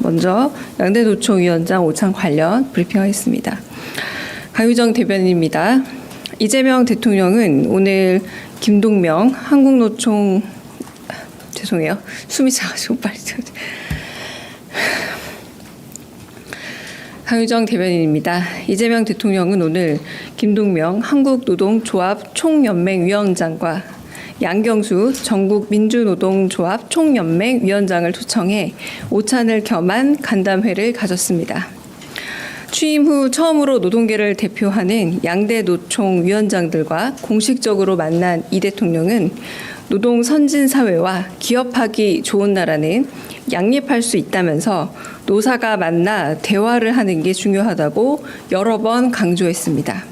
먼저 양대노총 위원장 오찬 관련 브리핑하겠습니다. 강유정 대변인입니다. 이재명 대통령은 오늘 김동명 한국노총 죄송해요. 숨이 차가지고 빨리 강유정 대변인입니다. 이재명 대통령은 오늘 김동명 한국노동조합 총연맹 위원장과 양경수 전국민주노동조합 총연맹 위원장을 초청해 오찬을 겸한 간담회를 가졌습니다. 취임 후 처음으로 노동계를 대표하는 양대 노총 위원장들과 공식적으로 만난 이 대통령은 노동 선진 사회와 기업하기 좋은 나라는 양립할 수 있다면서 노사가 만나 대화를 하는 게 중요하다고 여러 번 강조했습니다.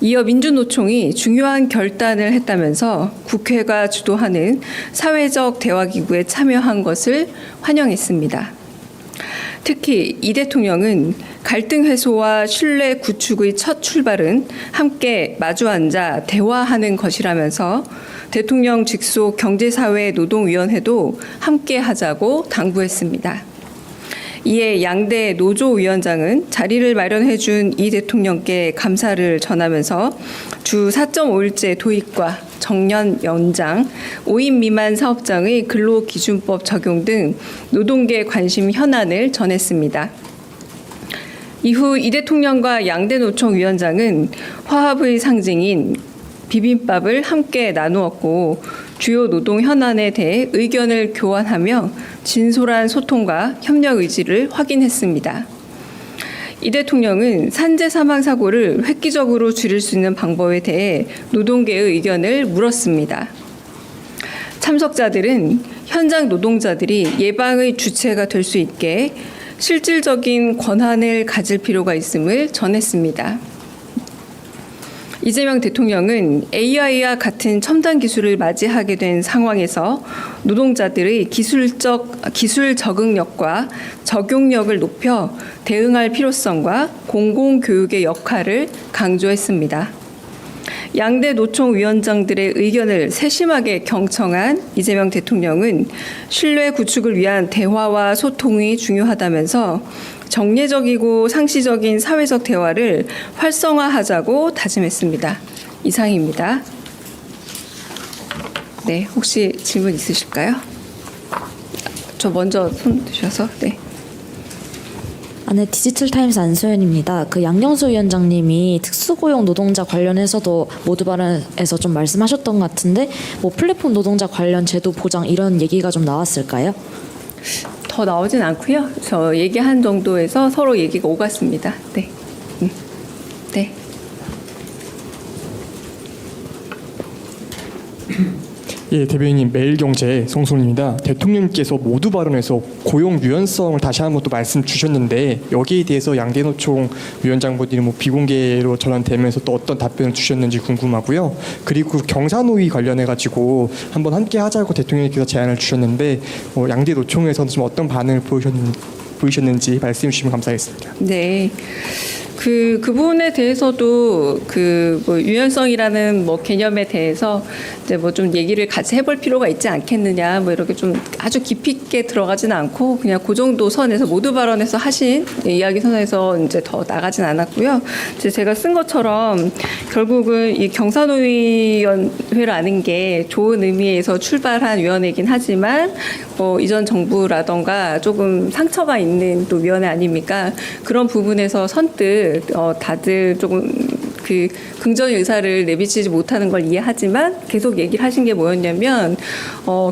이어 민주노총이 중요한 결단을 했다면서 국회가 주도하는 사회적 대화기구에 참여한 것을 환영했습니다. 특히 이 대통령은 갈등 해소와 신뢰 구축의 첫 출발은 함께 마주 앉아 대화하는 것이라면서 대통령 직속 경제사회노동위원회도 함께 하자고 당부했습니다. 이에 양대 노조위원장은 자리를 마련해 준 이 대통령께 감사를 전하면서 주 4.5일제 도입과 정년 연장, 5인 미만 사업장의 근로기준법 적용 등 노동계 관심 현안을 전했습니다. 이후 이 대통령과 양대 노총 위원장은 화합의 상징인 비빔밥을 함께 나누었고 주요 노동 현안에 대해 의견을 교환하며 진솔한 소통과 협력 의지를 확인했습니다. 이 대통령은 산재 사망 사고를 획기적으로 줄일 수 있는 방법에 대해 노동계의 의견을 물었습니다. 참석자들은 현장 노동자들이 예방의 주체가 될 수 있게 실질적인 권한을 가질 필요가 있음을 전했습니다. 이재명 대통령은 AI와 같은 첨단 기술을 맞이하게 된 상황에서 노동자들의 기술 적응력과 적용력을 높여 대응할 필요성과 공공교육의 역할을 강조했습니다. 양대 노총 위원장들의 의견을 세심하게 경청한 이재명 대통령은 신뢰 구축을 위한 대화와 소통이 중요하다면서 정례적이고 상시적인 사회적 대화를 활성화하자고 다짐했습니다. 이상입니다. 네, 혹시 질문 있으실까요? 저 먼저 손 드셔서. 네. 네, 디지털타임스 안소연입니다. 양경수 위원장님이 특수고용 노동자 관련해서도 모두 발언에서 좀 말씀하셨던 것 같은데 플랫폼 노동자 관련 제도 보장 이런 얘기가 좀 나왔을까요? 더 나오진 않고요. 저 얘기한 정도에서 서로 얘기가 오갔습니다. 네. 네. 예, 대변인님 매일경제 송송입니다. 대통령께서 모두 발언에서 고용 유연성을 다시 한번 또 말씀 주셨는데 여기에 대해서 양대노총 위원장분들이 비공개로 전환되면서 또 어떤 답변을 주셨는지 궁금하고요. 그리고 경사노위 관련해 가지고 한번 함께 하자고 대통령께서 제안을 주셨는데 양대노총에서는 좀 어떤 반응을 보이셨는지 말씀해 주시면 감사하겠습니다. 네. 그 부분에 대해서도 유연성이라는 개념에 대해서 이제 좀 얘기를 같이 해볼 필요가 있지 않겠느냐 이렇게 좀 아주 깊이 있게 들어가지는 않고 그냥 그 정도 선에서 모두 발언에서 하신 이야기 선에서 이제 더 나가진 않았고요. 이제 제가 쓴 것처럼 결국은 이 경사노위원회를 아는 게 좋은 의미에서 출발한 위원회이긴 하지만 이전 정부라던가 조금 상처가 있는 또 위원회 아닙니까? 그런 부분에서 선뜻 다들 조금 긍정 의사를 내비치지 못하는 걸 이해하지만 계속 얘기를 하신 게 뭐였냐면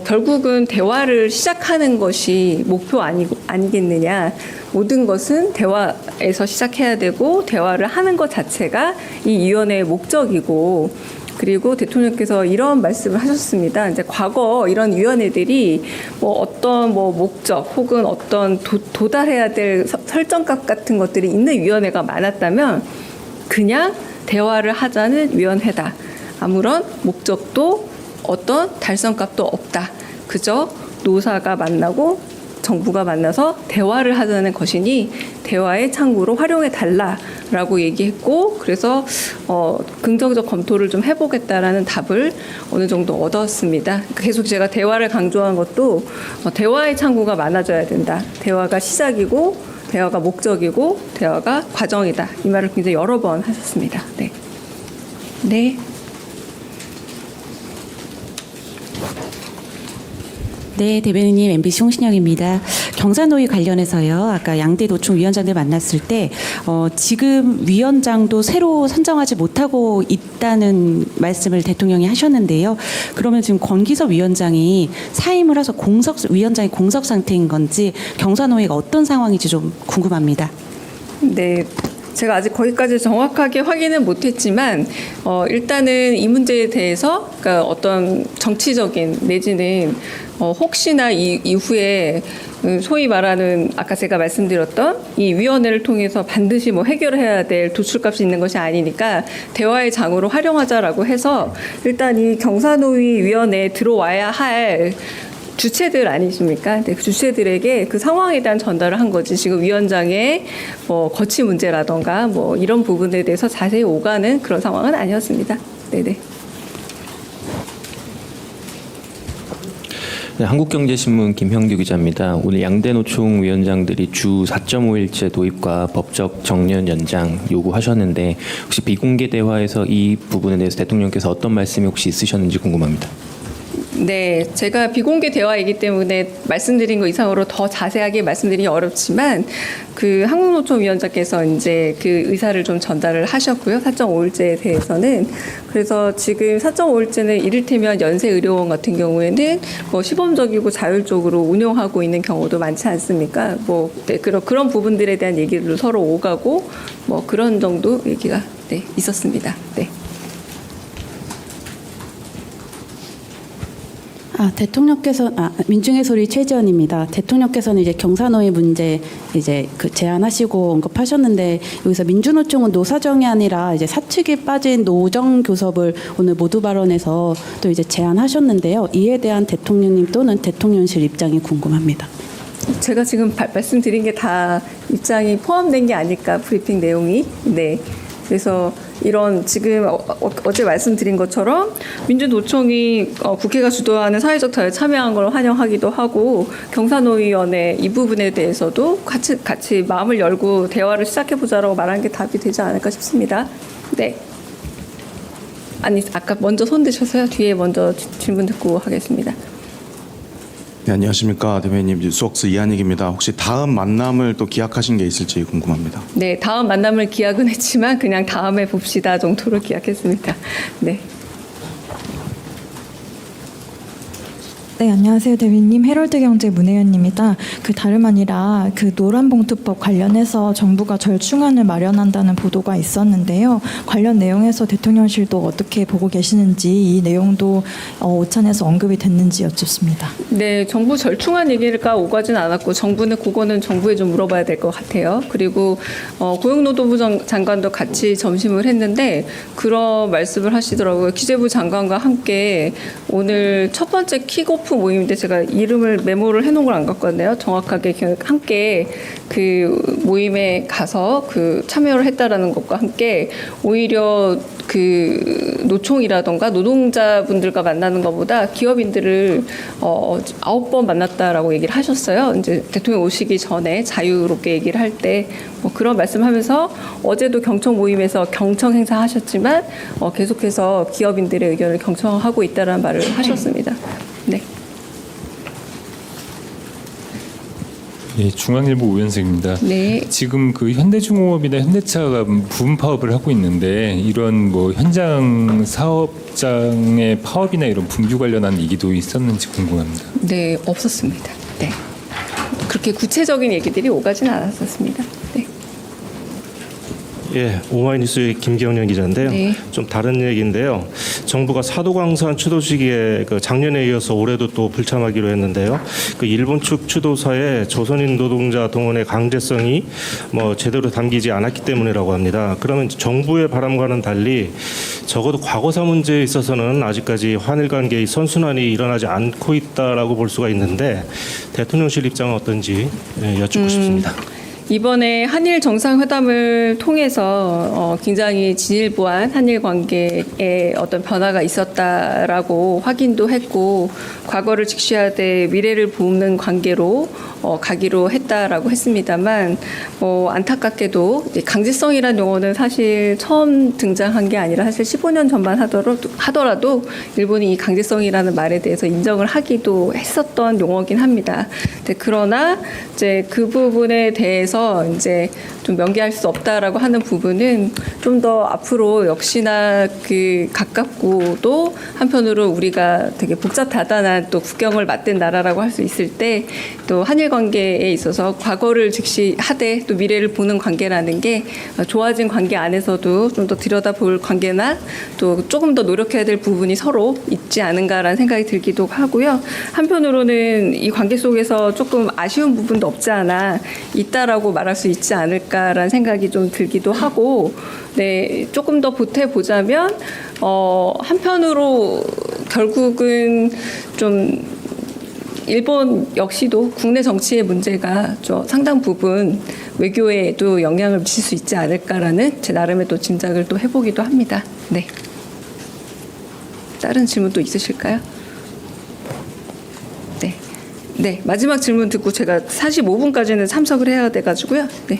결국은 대화를 시작하는 것이 목표 아니겠느냐. 모든 것은 대화에서 시작해야 되고 대화를 하는 것 자체가 이 위원회의 목적이고 그리고 대통령께서 이런 말씀을 하셨습니다. 이제 과거 이런 위원회들이 어떤 목적 혹은 어떤 도달해야 될 설정값 같은 것들이 있는 위원회가 많았다면 그냥 대화를 하자는 위원회다. 아무런 목적도 어떤 달성값도 없다. 그저 노사가 만나고 정부가 만나서 대화를 하자는 것이니 대화의 창구로 활용해 달라라고 얘기했고 그래서 긍정적 검토를 좀 해보겠다라는 답을 어느 정도 얻었습니다. 계속 제가 대화를 강조한 것도 대화의 창구가 많아져야 된다. 대화가 시작이고 대화가 목적이고 대화가 과정이다. 이 말을 굉장히 여러 번 하셨습니다. 네. 네. 네, 대변인님 MBC 홍신영입니다. 경사노위 관련해서요. 아까 양대 노총 위원장들 만났을 때 지금 위원장도 새로 선정하지 못하고 있다는 말씀을 대통령이 하셨는데요. 그러면 지금 권기석 위원장이 사임을 해서 위원장이 공석 상태인 건지 경사노위가 어떤 상황인지 좀 궁금합니다. 네. 제가 아직 거기까지 정확하게 확인은 못했지만 일단은 이 문제에 대해서 그러니까 어떤 정치적인 내지는 혹시나 이후에 소위 말하는 아까 제가 말씀드렸던 이 위원회를 통해서 반드시 뭐 해결해야 될 도출값이 있는 것이 아니니까 대화의 장으로 활용하자라고 해서 일단 이 경사노위 위원회에 들어와야 할 주체들 아니십니까? 네, 그 주체들에게 그 상황에 대한 전달을 한 거지. 지금 위원장의 거치 문제라던가 뭐 이런 부분에 대해서 자세히 오가는 그런 상황은 아니었습니다. 네네. 네, 한국경제신문 김형규 기자입니다. 오늘 양대 노총 위원장들이 주 4.5일제 도입과 법적 정년 연장 요구하셨는데 혹시 비공개 대화에서 이 부분에 대해서 대통령께서 어떤 말씀이 혹시 있으셨는지 궁금합니다. 네, 제가 비공개 대화이기 때문에 말씀드린 것 이상으로 더 자세하게 말씀드리기 어렵지만 그 한국노총 위원장께서 이제 그 의사를 좀 전달을 하셨고요. 4.5일제에 대해서는 그래서 지금 4.5일제는 이를테면 연세의료원 같은 경우에는 뭐 시범적이고 자율적으로 운영하고 있는 경우도 많지 않습니까? 뭐 네, 그런 부분들에 대한 얘기를 서로 오가고 뭐 그런 정도 얘기가 네, 있었습니다. 네. 대통령께서 민중의 소리 최지원입니다. 대통령께서는 이제 경사노위 문제 이제 그 제안하시고 언급하셨는데 여기서 민주노총은 노사정이 아니라 이제 사측이 빠진 노정 교섭을 오늘 모두 발언에서 또 이제 제안하셨는데요. 이에 대한 대통령님 또는 대통령실 입장이 궁금합니다. 제가 지금 말씀드린 게 다 입장이 포함된 게 아닐까 브리핑 내용이 네. 그래서 이런 지금 어제 말씀드린 것처럼 민주노총이 국회가 주도하는 사회적 대화에 참여한 걸 환영하기도 하고 경사노위원회 이 부분에 대해서도 같이 마음을 열고 대화를 시작해보자라고 말한 게 답이 되지 않을까 싶습니다. 네. 아니 아까 먼저 손 드셔서요. 뒤에 먼저 질문 듣고 하겠습니다. 네, 안녕하십니까. 대변인님 뉴스웍스 이한익입니다. 혹시 다음 만남을 또 기약하신 게 있을지 궁금합니다. 네, 다음 만남을 기약은 했지만 그냥 다음에 봅시다 정도로 기약했습니다. 네. 네, 안녕하세요. 대변인님, 헤럴드경제 문혜연입니다. 다름 아니라 노란봉투법 관련해서 정부가 절충안을 마련한다는 보도가 있었는데요. 관련 내용에서 대통령실도 어떻게 보고 계시는지 이 내용도 오찬에서 언급이 됐는지 여쭙습니다. 네, 정부 절충안 얘기가 오가진 않았고 정부는 그거는 정부에 좀 물어봐야 될 것 같아요. 그리고 고용노동부 장관도 같이 점심을 했는데 그런 말씀을 하시더라고요. 기재부 장관과 함께 오늘 첫 번째 킥오프 모임인데 제가 이름을 메모를 해놓은 걸 안 갖고 왔네요. 정확하게 함께 그 모임에 가서 참여를 했다라는 것과 함께 오히려 노총이라던가 노동자분들과 만나는 것보다 기업인들을 9번 만났다라고 얘기를 하셨어요. 이제 대통령 오시기 전에 자유롭게 얘기를 할 때 그런 말씀하면서 어제도 경청 모임에서 경청 행사하셨지만 계속해서 기업인들의 의견을 경청하고 있다라는 말을 하셨습니다. 네. 예, 중앙일보 오연승입니다. 네. 지금 현대중공업이나 현대차가 부분 파업을 하고 있는데 이런 현장 사업장의 파업이나 이런 분규 관련한 얘기도 있었는지 궁금합니다. 네, 없었습니다. 네. 그렇게 구체적인 얘기들이 오가진 않았었습니다. 네. 예, 오마이뉴스 김기현 기자인데요. 네. 좀 다른 얘기인데요. 정부가 사도광산 추도 시기에 그 작년에 이어서 올해도 또 불참하기로 했는데요. 그 일본 측 추도서에 조선인 노동자 동원의 강제성이 뭐 제대로 담기지 않았기 때문이라고 합니다. 그러면 정부의 바람과는 달리 적어도 과거사 문제에 있어서는 아직까지 한일 관계의 선순환이 일어나지 않고 있다라고 볼 수가 있는데 대통령실 입장은 어떤지 여쭙고 싶습니다. 이번에 한일 정상회담을 통해서 굉장히 진일보한 한일 관계에 어떤 변화가 있었다라고 확인도 했고 과거를 직시하되 미래를 보는 관계로 가기로 했다라고 했습니다만 안타깝게도 이제 강제성이라는 용어는 사실 처음 등장한 게 아니라 사실 15년 전만 하더라도 일본이 이 강제성이라는 말에 대해서 인정을 하기도 했었던 용어긴 합니다. 그러나 이제 그 부분에 대해서 이제 좀 명기할 수 없다라고 하는 부분은 좀 더 앞으로 역시나 그 가깝고도 한편으로 우리가 되게 복잡다단한 또 국경을 맞댄 나라라고 할 수 있을 때 또 한일 관계에 있어서 과거를 직시하되 또 미래를 보는 관계라는 게 좋아진 관계 안에서도 좀 더 들여다볼 관계나 또 조금 더 노력해야 될 부분이 서로 있지 않은가라는 생각이 들기도 하고요. 한편으로는 이 관계 속에서 조금 아쉬운 부분도 없지 않아 있다라고 말할 수 있지 않을까라는 생각이 좀 들기도 하고, 네, 조금 더 보태보자면 한편으로 결국은 좀 일본 역시도 국내 정치의 문제가 상당 부분 외교에도 영향을 미칠 수 있지 않을까라는 제 나름의 또 짐작을 또 해보기도 합니다. 네. 다른 질문 또 있으실까요? 네. 네, 마지막 질문 듣고 제가 45분까지는 참석을 해야 돼가지고요. 네.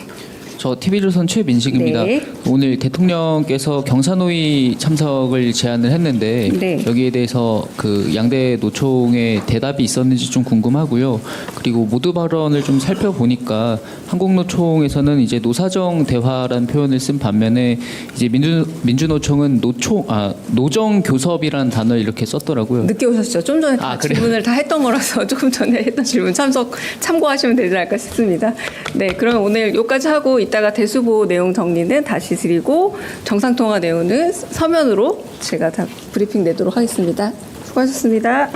저 TV조선 최민식입니다. 네. 오늘 대통령께서 경사노위 참석을 제안을 했는데 네. 여기에 대해서 그 양대 노총의 대답이 있었는지 좀 궁금하고요. 그리고 모두 발언을 좀 살펴보니까 한국노총에서는 이제 노사정 대화라는 표현을 쓴 반면에 이제 민주노총은 노정 교섭이라는 단어를 이렇게 썼더라고요. 늦게 오셨죠? 좀 전에 다 그래요? 질문을 다 했던 거라서 조금 전에 했던 질문 참고하시면 되지 않을까 싶습니다. 네, 그럼 오늘 여기까지 하고 이따가 대수보 내용 정리는 다시 드리고 정상통화 내용은 서면으로 제가 다 브리핑 내도록 하겠습니다. 수고하셨습니다.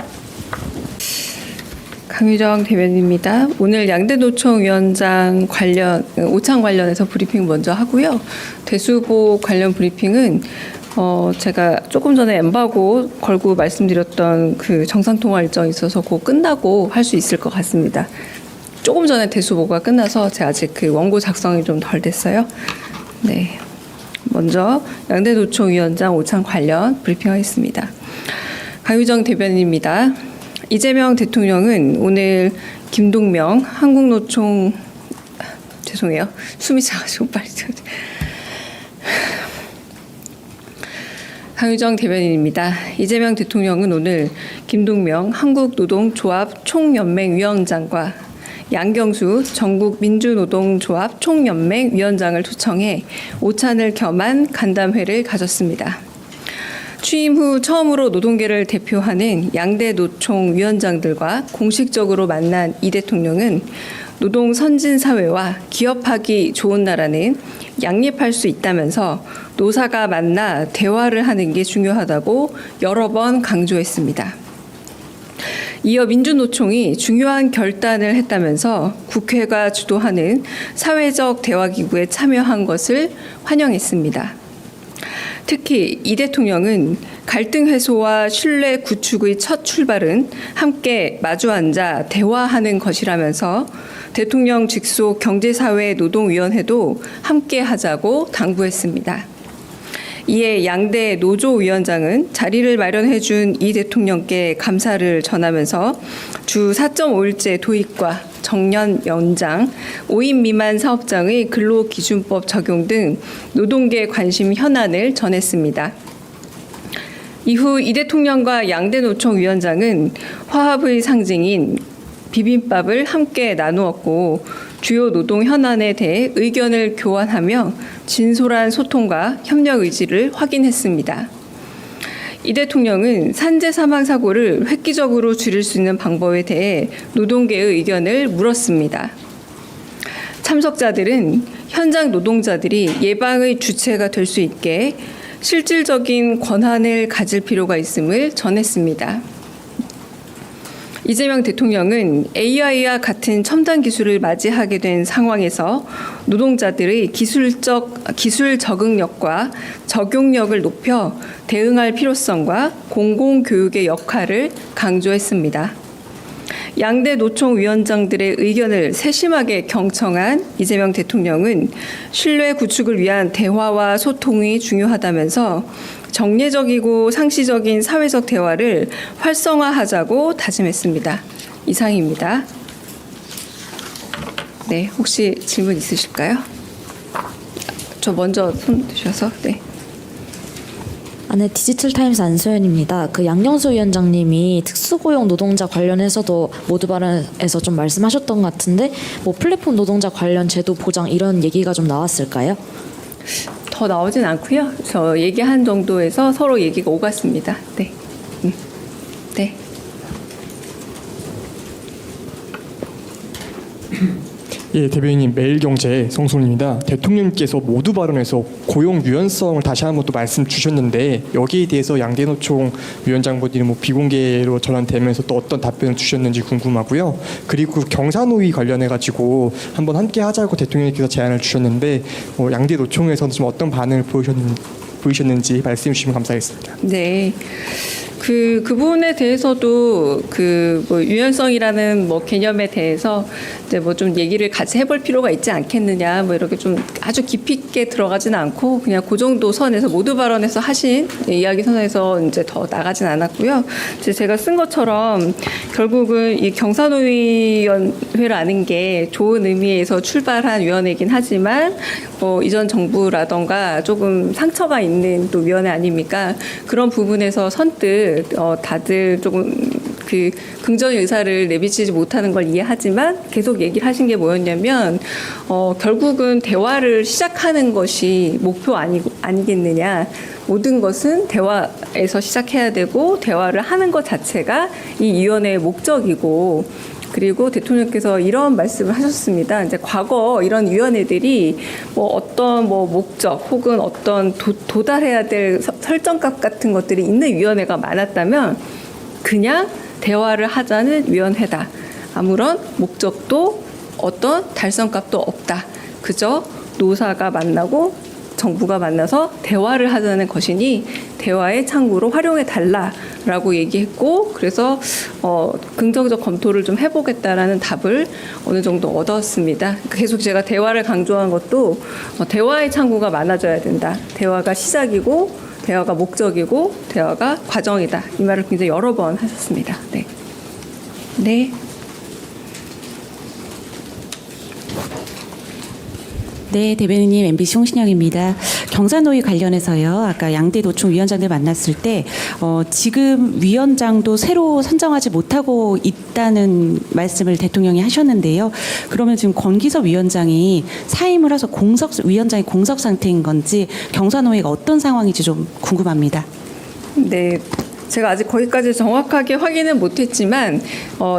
강유정 대변인입니다. 오늘 양대노총 위원장 오찬 관련해서 브리핑 먼저 하고요. 대수보 관련 브리핑은 제가 조금 전에 엠바고 걸고 말씀드렸던 그 정상통화 일정이 있어서 그거 끝나고 할 수 있을 것 같습니다. 조금 전에 대수보가 끝나서 제가 아직 그 원고 작성이 좀 덜 됐어요. 네, 먼저 양대노총 위원장 오찬 관련 브리핑하겠습니다. 강유정 대변인입니다. 이재명 대통령은 오늘 김동명 한국노총 죄송해요. 숨이 차가지고 빨리 강유정 대변인입니다. 이재명 대통령은 오늘 김동명 한국노동조합 총연맹 위원장과 양경수 전국민주노동조합 총연맹 위원장을 초청해 오찬을 겸한 간담회를 가졌습니다. 취임 후 처음으로 노동계를 대표하는 양대 노총 위원장들과 공식적으로 만난 이 대통령은 노동 선진 사회와 기업하기 좋은 나라는 양립할 수 있다면서 노사가 만나 대화를 하는 게 중요하다고 여러 번 강조했습니다. 이어 민주노총이 중요한 결단을 했다면서 국회가 주도하는 사회적 대화기구에 참여한 것을 환영했습니다. 특히 이 대통령은 갈등 해소와 신뢰 구축의 첫 출발은 함께 마주 앉아 대화하는 것이라면서 대통령 직속 경제사회노동위원회도 함께 하자고 당부했습니다. 이에 양대 노조위원장은 자리를 마련해 준 이 대통령께 감사를 전하면서 주 4.5일제 도입과 정년 연장, 5인 미만 사업장의 근로기준법 적용 등 노동계 관심 현안을 전했습니다. 이후 이 대통령과 양대 노총 위원장은 화합의 상징인 비빔밥을 함께 나누었고 주요 노동 현안에 대해 의견을 교환하며 진솔한 소통과 협력 의지를 확인했습니다. 이 대통령은 산재 사망 사고를 획기적으로 줄일 수 있는 방법에 대해 노동계의 의견을 물었습니다. 참석자들은 현장 노동자들이 예방의 주체가 될 수 있게 실질적인 권한을 가질 필요가 있음을 전했습니다. 이재명 대통령은 AI와 같은 첨단 기술을 맞이하게 된 상황에서 노동자들의 기술 적응력과 적용력을 높여 대응할 필요성과 공공교육의 역할을 강조했습니다. 양대 노총 위원장들의 의견을 세심하게 경청한 이재명 대통령은 신뢰 구축을 위한 대화와 소통이 중요하다면서 정례적이고 상시적인 사회적 대화를 활성화하자고 다짐했습니다. 이상입니다. 네, 혹시 질문 있으실까요? 저 먼저 손 드셔서. 네. 네, 디지털타임스 안소연입니다. 그 양영수 위원장님이 특수고용 노동자 관련해서도 모두 발언에서 좀 말씀하셨던 것 같은데 뭐 플랫폼 노동자 관련 제도 보장 이런 얘기가 좀 나왔을까요? 더 나오진 않고요. 저 얘기한 정도에서 서로 얘기가 오갔습니다. 네. 네. 예, 대변인님 매일경제 성소입니다. 대통령께서 모두 발언에서 고용 유연성을 다시 한번 또 말씀 주셨는데 여기에 대해서 양대 노총 위원장분들이 뭐 비공개로 전환되면서 또 어떤 답변을 주셨는지 궁금하고요. 그리고 경사노위 관련해 가지고 한번 함께 하자고 대통령께서 제안을 주셨는데 양대 노총에서는 좀 어떤 반응을 보이셨는지 말씀해 주시면 감사하겠습니다. 네. 그 부분에 대해서도 뭐 유연성이라는 뭐 개념에 대해서 이제 뭐 좀 얘기를 같이 해볼 필요가 있지 않겠느냐, 뭐 이렇게 좀 아주 깊이 있게 들어가지는 않고 그냥 그 정도 선에서 모두 발언에서 하신 이야기 선에서 이제 더 나가진 않았고요. 이제 제가 쓴 것처럼 결국은 이 경사노위원회라는 게 좋은 의미에서 출발한 위원회이긴 하지만 이전 정부라던가 조금 상처가 있는 또 위원회 아닙니까? 그런 부분에서 선뜻 다들 조금 그 긍정의 의사를 내비치지 못하는 걸 이해하지만 계속 얘기를 하신 게 뭐였냐면 결국은 대화를 시작하는 것이 목표 아니겠느냐. 모든 것은 대화에서 시작해야 되고 대화를 하는 것 자체가 이 위원회의 목적이고 그리고 대통령께서 이런 말씀을 하셨습니다. 이제 과거 이런 위원회들이 뭐 어떤 뭐 목적 혹은 어떤 도달해야 될 설정값 같은 것들이 있는 위원회가 많았다면 그냥 대화를 하자는 위원회다. 아무런 목적도 어떤 달성값도 없다. 그저 노사가 만나고 정부가 만나서 대화를 하자는 것이니 대화의 창구로 활용해 달라라고 얘기했고 그래서 긍정적 검토를 좀 해보겠다라는 답을 어느 정도 얻었습니다. 계속 제가 대화를 강조한 것도 대화의 창구가 많아져야 된다. 대화가 시작이고 대화가 목적이고 대화가 과정이다. 이 말을 굉장히 여러 번 하셨습니다. 네. 네. 네, 대변인님 MBC 홍신영입니다. 경사노위 관련해서요. 아까 양대 노총 위원장들 만났을 때 지금 위원장도 새로 선정하지 못하고 있다는 말씀을 대통령이 하셨는데요. 그러면 지금 권기석 위원장이 사임을 해서 위원장이 공석 상태인 건지 경사노위가 어떤 상황인지 좀 궁금합니다. 네. 제가 아직 거기까지 정확하게 확인은 못했지만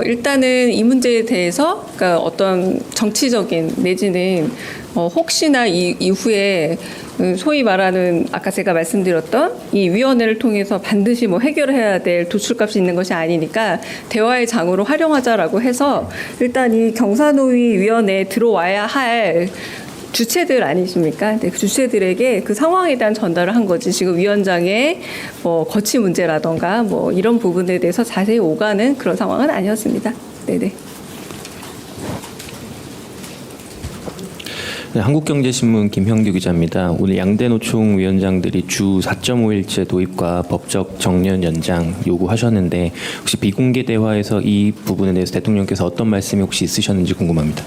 일단은 이 문제에 대해서 그러니까 어떤 정치적인 내지는 혹시나 이후에 소위 말하는 아까 제가 말씀드렸던 이 위원회를 통해서 반드시 뭐 해결해야 될 도출값이 있는 것이 아니니까 대화의 장으로 활용하자라고 해서 일단 이 경사노위 위원회에 들어와야 할 주체들 아니십니까? 네, 그 주체들에게 그 상황에 대한 전달을 한 거지. 지금 위원장의 거치 문제라던가 뭐 이런 부분에 대해서 자세히 오가는 그런 상황은 아니었습니다. 네네. 네, 한국경제신문 김형규 기자입니다. 오늘 양대 노총 위원장들이 주 4.5일제 도입과 법적 정년 연장 요구하셨는데 혹시 비공개 대화에서 이 부분에 대해서 대통령께서 어떤 말씀이 혹시 있으셨는지 궁금합니다.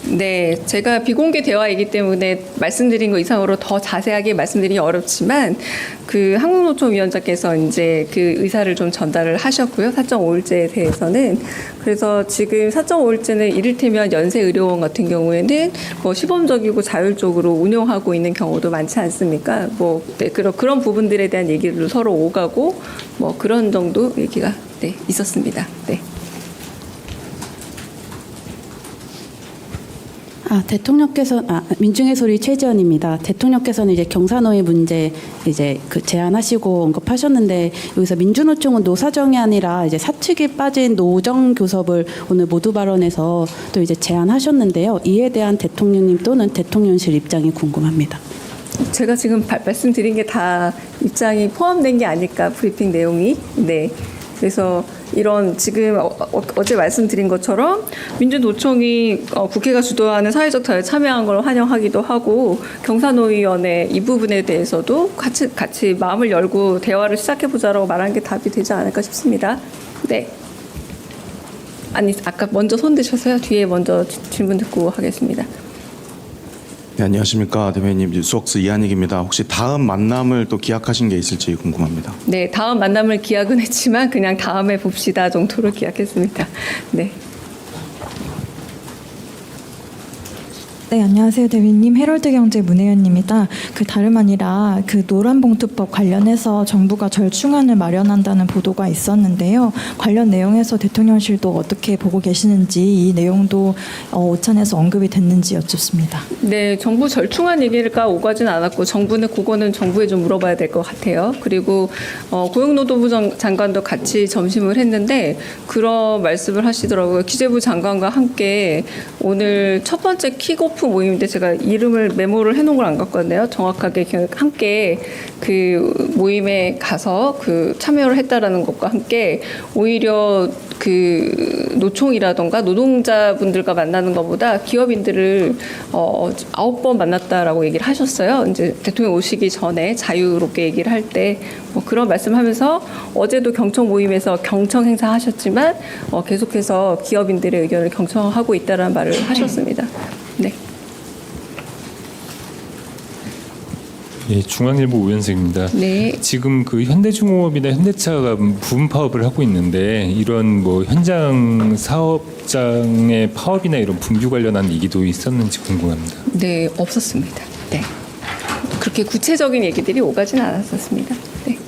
네, 제가 비공개 대화이기 때문에 말씀드린 것 이상으로 더 자세하게 말씀드리기 어렵지만 그 한국노총 위원장께서 이제 그 의사를 좀 전달을 하셨고요. 4.5일제에 대해서는 그래서 지금 4.5일제는 이를테면 연세 의료원 같은 경우에는 뭐 시범적이고 자율적으로 운영하고 있는 경우도 많지 않습니까? 뭐 네, 그런 부분들에 대한 얘기를 서로 오가고 뭐 그런 정도 얘기가 네, 있었습니다. 네. 대통령께서 민중의 소리 최지연입니다. 대통령께서는 이제 경사노예 문제 이제 그 제안하시고 언급하셨는데 여기서 민주노총은 노사정이 아니라 이제 사측이 빠진 노정 교섭을 오늘 모두 발언에서 또 이제 제안하셨는데요. 이에 대한 대통령님 또는 대통령실 입장이 궁금합니다. 제가 지금 말씀드린 게 다 입장이 포함된 게 아닐까, 브리핑 내용이. 네. 그래서 이런 지금 어제 말씀드린 것처럼 민주노총이 국회가 주도하는 사회적 대화에 참여한 걸 환영하기도 하고, 경사노위원회 이 부분에 대해서도 같이 마음을 열고 대화를 시작해보자라고 말한 게 답이 되지 않을까 싶습니다. 네. 아니, 아까 먼저 손 드셔서요. 뒤에 먼저 질문 듣고 하겠습니다. 네, 안녕하십니까 대변인님, 뉴스웍스 이한익입니다. 혹시 다음 만남을 또 기약하신 게 있을지 궁금합니다. 네, 다음 만남을 기약은 했지만 그냥 다음에 봅시다 정도로 기약했습니다. 네. 네, 안녕하세요, 대변인님. 헤럴드경제 문혜연입니다. 그 다름 아니라 그 노란봉투법 관련해서 정부가 절충안을 마련한다는 보도가 있었는데요. 관련 내용에서 대통령실도 어떻게 보고 계시는지, 이 내용도 오찬에서 언급이 됐는지 여쭙습니다. 네, 정부 절충안 얘기가 오가진 않았고, 정부는 그거는 정부에 좀 물어봐야 될 것 같아요. 그리고 고용노동부 장관도 같이 점심을 했는데 그런 말씀을 하시더라고요. 기재부 장관과 함께 오늘 첫 번째 킥오프 모임인데 제가 이름을 메모를 해놓은 걸 안 갖고 왔네요. 정확하게 함께 그 모임에 가서 그 참여를 했다라는 것과 함께 오히려 그 노총이라던가 노동자분들과 만나는 것보다 기업인들을 9번 만났다라고 얘기를 하셨어요. 이제 대통령 오시기 전에 자유롭게 얘기를 할 때 뭐 그런 말씀하면서 어제도 경청 모임에서 경청 행사 하셨지만 계속해서 기업인들의 의견을 경청하고 있다라는 말을 하셨습니다. 네. 예, 중앙일보 우현석입니다. 네. 지금 그 현대중공업이나 현대차가 부분 파업을 하고 있는데 이런 뭐 현장 사업장의 파업이나 이런 분규 관련한 얘기도 있었는지 궁금합니다. 네, 없었습니다. 네. 그렇게 구체적인 얘기들이 오가진 않았었습니다. 네.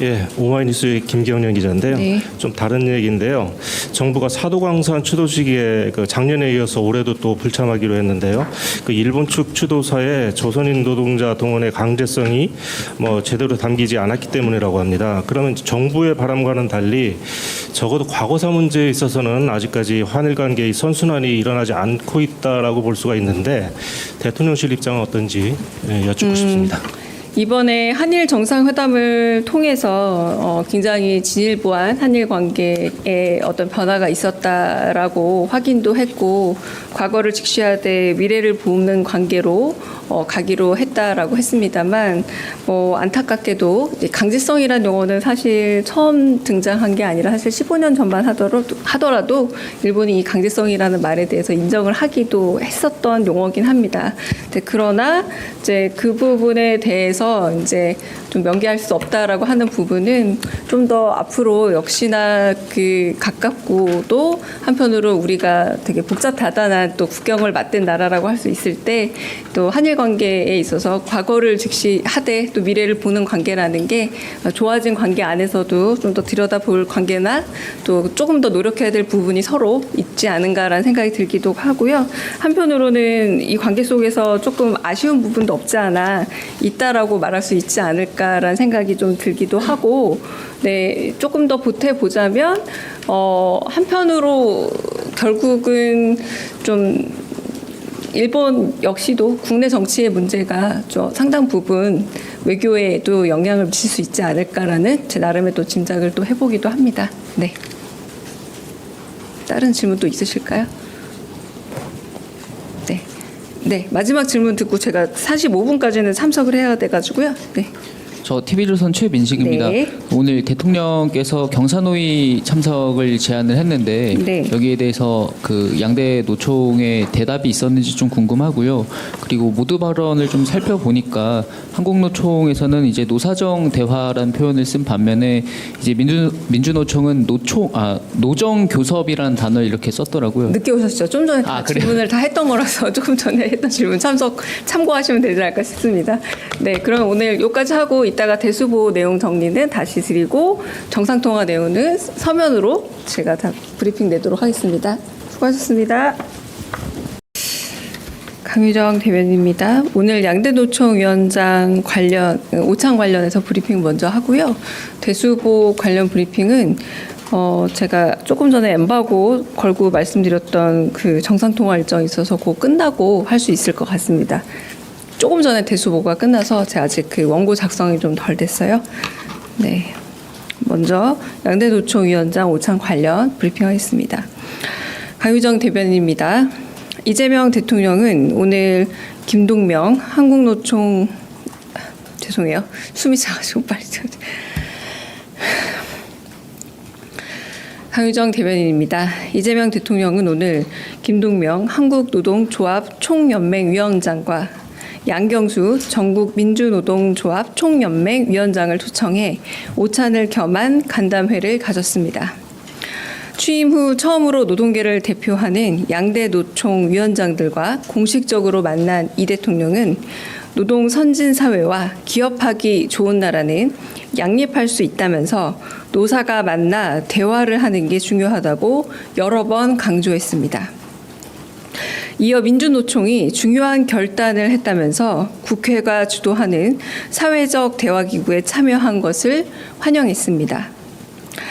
예, 오마이뉴스의 김경련 기자인데요. 네. 좀 다른 얘기인데요. 정부가 사도광산 추도 시기에 그 작년에 이어서 올해도 또 불참하기로 했는데요. 그 일본 측 추도사에 조선인 노동자 동원의 강제성이 뭐 제대로 담기지 않았기 때문이라고 합니다. 그러면 정부의 바람과는 달리 적어도 과거사 문제에 있어서는 아직까지 한일 관계의 선순환이 일어나지 않고 있다라고 볼 수가 있는데 대통령실 입장은 어떤지 여쭙고 싶습니다. 이번에 한일 정상회담을 통해서 굉장히 진일보한 한일 관계에 어떤 변화가 있었다라고 확인도 했고, 과거를 직시하되 미래를 보는 관계로 가기로 했다라고 했습니다만, 안타깝게도 강제성이라는 용어는 사실 처음 등장한 게 아니라 사실 15년 전만 하더라도 일본이 이 강제성이라는 말에 대해서 인정을 하기도 했었던 용어긴 합니다. 그러나 이제 그 부분에 대해서 이제 좀 명기할 수 없다라고 하는 부분은 좀 더 앞으로 역시나 그 가깝고 또 한편으로 우리가 되게 복잡다단한 또 국경을 맞댄 나라라고 할 수 있을 때 또 한일 관계에 있어서 과거를 직시하되 또 미래를 보는 관계라는 게 좋아진 관계 안에서도 좀 더 들여다볼 관계나 또 조금 더 노력해야 될 부분이 서로 있지 않은가라는 생각이 들기도 하고요. 한편으로는 이 관계 속에서 조금 아쉬운 부분도 없지 않아 있다라고 말할 수 있지 않을까라는 생각이 좀 들기도 하고, 네, 조금 더 보태보자면 한편으로 결국은 좀 일본 역시도 국내 정치의 문제가 좀 상당 부분 외교에도 영향을 미칠 수 있지 않을까라는 제 나름의 또 짐작을 또 해보기도 합니다. 네. 다른 질문도 있으실까요? 네. 네, 마지막 질문 듣고 제가 45분까지는 참석을 해야 돼가지고요. 네. 저 TV조선 최민식입니다. 네. 오늘 대통령께서 경사노위 참석을 제안을 했는데 네. 여기에 대해서 그 양대 노총의 대답이 있었는지 좀 궁금하고요. 그리고 모두 발언을 좀 살펴보니까 한국노총에서는 이제 노사정 대화라는 표현을 쓴 반면에 이제 민주노총은 노정 교섭이라는 단어를 이렇게 썼더라고요. 늦게 오셨죠? 좀 전에 다 그래요? 질문을 다 했던 거라서 조금 전에 했던 질문 참고하시면 되지 않을까 싶습니다. 네, 그럼 오늘 여기까지 하고 이따가 대수보 내용 정리는 다시 드리고 정상통화 내용은 서면으로 제가 다 브리핑 내도록 하겠습니다. 수고하셨습니다. 강유정 대변인입니다. 오늘 양대노총 위원장 관련 오찬 관련해서 브리핑 먼저 하고요. 대수보 관련 브리핑은 제가 조금 전에 엠바고 걸고 말씀드렸던 그 정상통화 일정이 있어서 곧 끝나고 할 수 있을 것 같습니다. 조금 전에 대수보가 끝나서 제가 아직 그 원고 작성이 좀 덜 됐어요. 네, 먼저 양대노총 위원장 오찬 관련 브리핑하겠습니다. 강유정 대변인입니다. 이재명 대통령은 오늘 김동명 한국노총 죄송해요. 숨이 차가지고 빨리 강유정 대변인입니다. 이재명 대통령은 오늘 김동명 한국노동조합 총연맹 위원장과 양경수 전국민주노동조합 총연맹 위원장을 초청해 오찬을 겸한 간담회를 가졌습니다. 취임 후 처음으로 노동계를 대표하는 양대 노총 위원장들과 공식적으로 만난 이 대통령은 노동 선진 사회와 기업하기 좋은 나라는 양립할 수 있다면서 노사가 만나 대화를 하는 게 중요하다고 여러 번 강조했습니다. 이어 민주노총이 중요한 결단을 했다면서 국회가 주도하는 사회적 대화기구에 참여한 것을 환영했습니다.